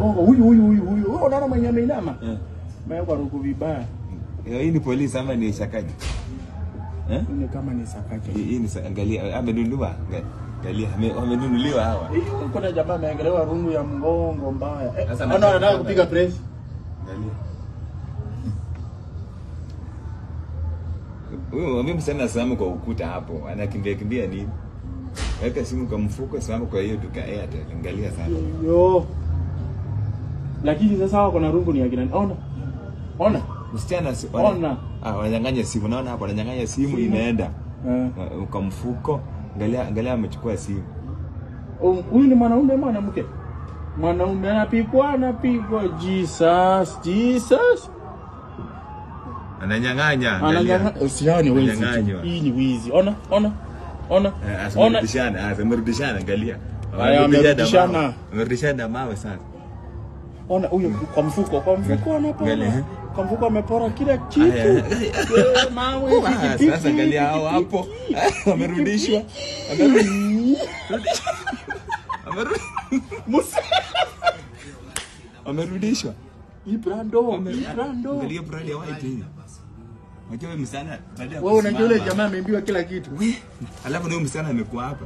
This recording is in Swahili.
mgongo huyu. Wewe unaona mwenye ameinama? Maana ruku vibaya. Hii ni polisi ama ni shakaji? Ni kama ni sakaji. Hii ni angalia amenunua. Angalia amenunuliwa hawa. Kuna jamaa ameangelewa rungu ya mgongo mbaya. Sasa anataka kupiga press. Angalia. Wewe mimi sana salamu kwa ukuta hapo. Anakimbia nini? Weka simu kwa mfuko, salamu kwa hiyo duka Airtel. Angalia sana. Yo. Lakini sasa wako na rungu ni ya kina. Ona. Msichana ona. Wananyang'anya simu. Naona hapo wananyang'anya simu inaenda. Kwa mfuko. Angalia amechukua simu. Huyu ni mwanaume mwanamke? Mwanaume anapigwa. Jesus. Ananyang'anya. Usione wizi. Hii ni wizi. Ona. Amerudishana angalia. Amerudishana mawe sana. Ona huyo kwa mfuko anapora. Kwa mfuko amepora kila kitu. Mawe hivi. Sasa angalia hao hapo. Amerudishwa. Amerudishwa. Ibrando. Angalia brand ya white hii. Unajua msana baada ya wewe unajua yule jamaa ameambiwa kila kitu. Alafu ndio msana amekuwa hapa.